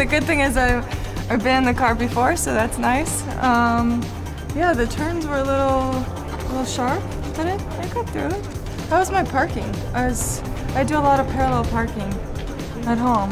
The good thing is I've been in the car before, so that's nice. Yeah, the turns were a little sharp, but I got through it. How was my parking? I do a lot of parallel parking at home.